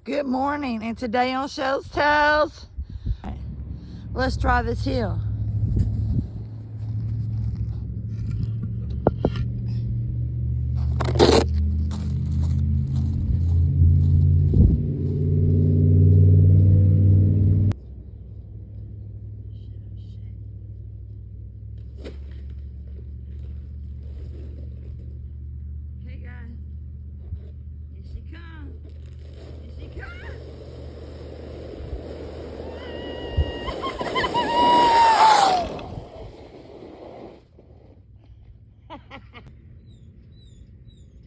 Good morning, and today on Shell's Tales, let's try this hill. Okay, guys, here she comes. Here she comes.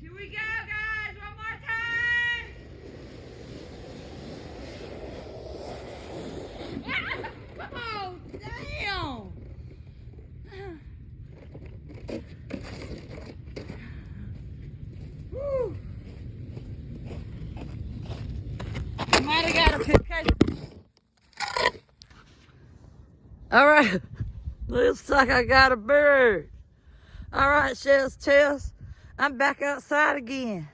Here we go, guys, one more time. Oh, damn. Woo. I might have got a picture. All right, looks like I got a bird. All right, Shell's Tales, I'm back outside again.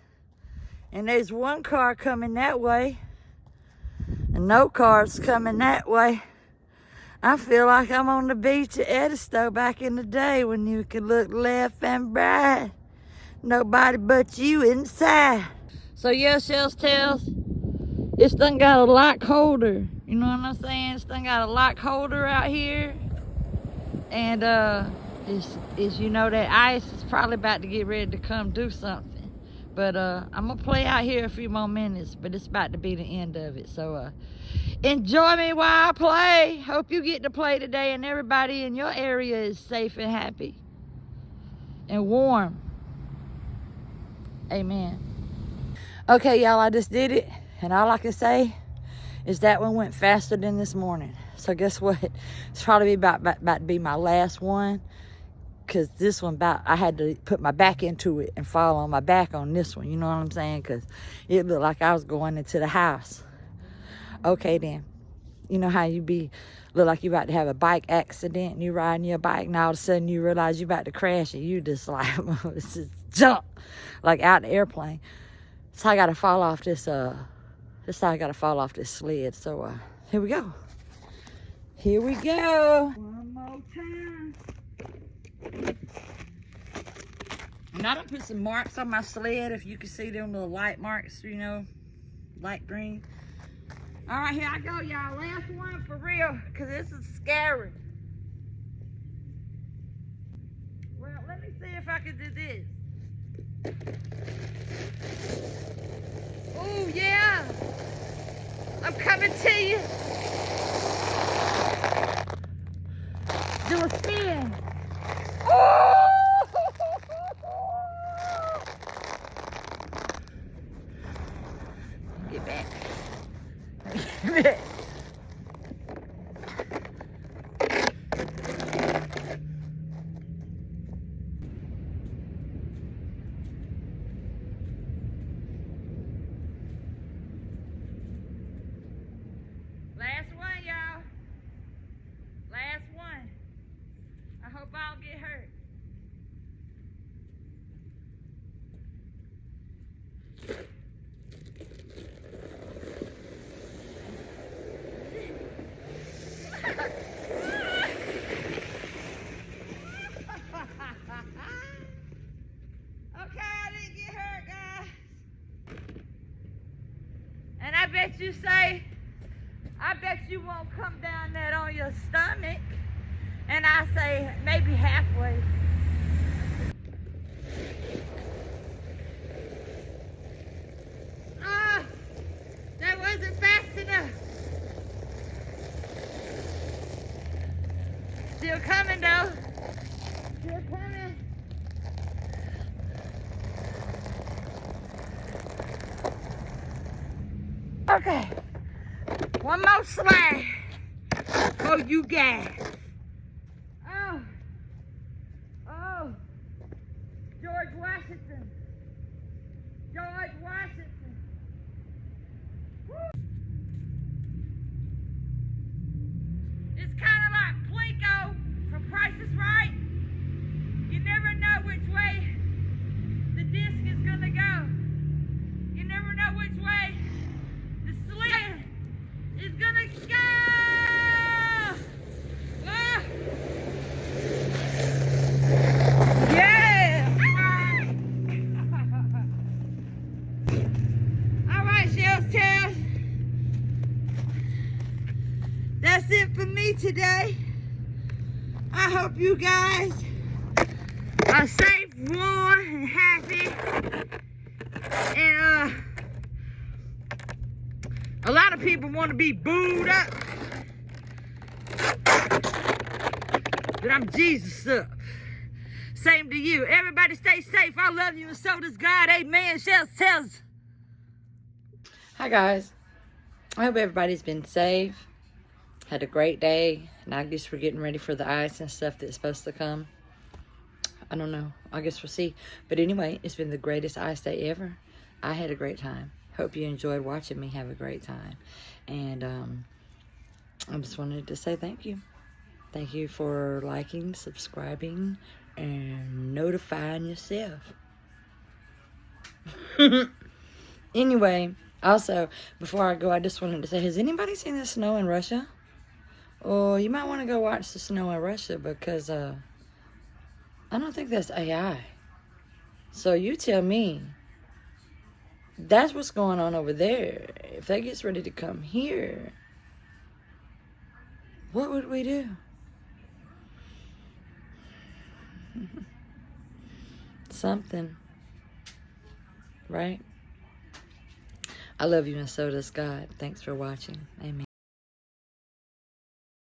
And there's one car coming that way, and no cars coming that way. I feel like I'm on the beach at Edisto back in the day when you could look left and right. Nobody but you inside. So yeah, Shell's Tales, it's done got a lock holder. You know what I'm saying? It's done got a lock holder out here. And it's you know that ice is probably about to get ready to come do something. But I'm gonna play out here a few more minutes, but it's about to be the end of it. So enjoy me while I play. Hope you get to play today and everybody in your area is safe and happy and warm. Amen. Okay, y'all, I just did it, and all I can say is that one went faster than this morning. So guess what? It's probably about to be my last one, because this one I had to put my back into it and fall on my back on this one. You know what I'm saying? Because it looked like I was going into the house. Okay, then. You know how you look like you about to have a bike accident and you riding your bike and all of a sudden you realize you about to crash and you just like, just jump like out the airplane. So I got to fall off this, this time I got to fall off this sled. So here we go. Here we go. One more time. And I done put some marks on my sled, if you can see them little light marks, you know, light green. All right, here I go, y'all. Last one for real, because this is scary. Well, let me see if I can do this. Oh, yeah. I'm coming to you. Do a spin. Oh! Get back. Get back. Last one, y'all. Last one. I hope I don't get hurt. Okay, I didn't get hurt, guys. And I bet you say, I bet you won't come down that on your stomach. And I say, maybe halfway. Ah, that wasn't fast enough. Still coming though. Still coming. Okay. One more slide for you guys. Oh. Oh. George Washington. George Washington. Woo. It's kind of like Plinko from Price is Right. You never know which way the disc is going to go. You never know which way the that's it for me today. I hope you guys are safe, warm, and happy. And a lot of people want to be booed up, but I'm Jesus up. Same to you. Everybody stay safe. I love you, and so does God. Amen. Shells tells. Hi, guys. I hope everybody's been safe. Had a great day. And I guess we're getting ready for the ice and stuff that's supposed to come. I don't know. I guess we'll see. But anyway, it's been the greatest ice day ever. I had a great time. Hope you enjoyed watching me have a great time. And I just wanted to say thank you. Thank you for liking, subscribing, and notifying yourself. Anyway, also, before I go, I just wanted to say, has anybody seen the snow in Russia? Oh, you might want to go watch the snow in Russia, because I don't think that's AI. So you tell me. That's what's going on over there. If that gets ready to come here, what would we do? Something. Right? I love you, and so does God. Thanks for watching. Amen.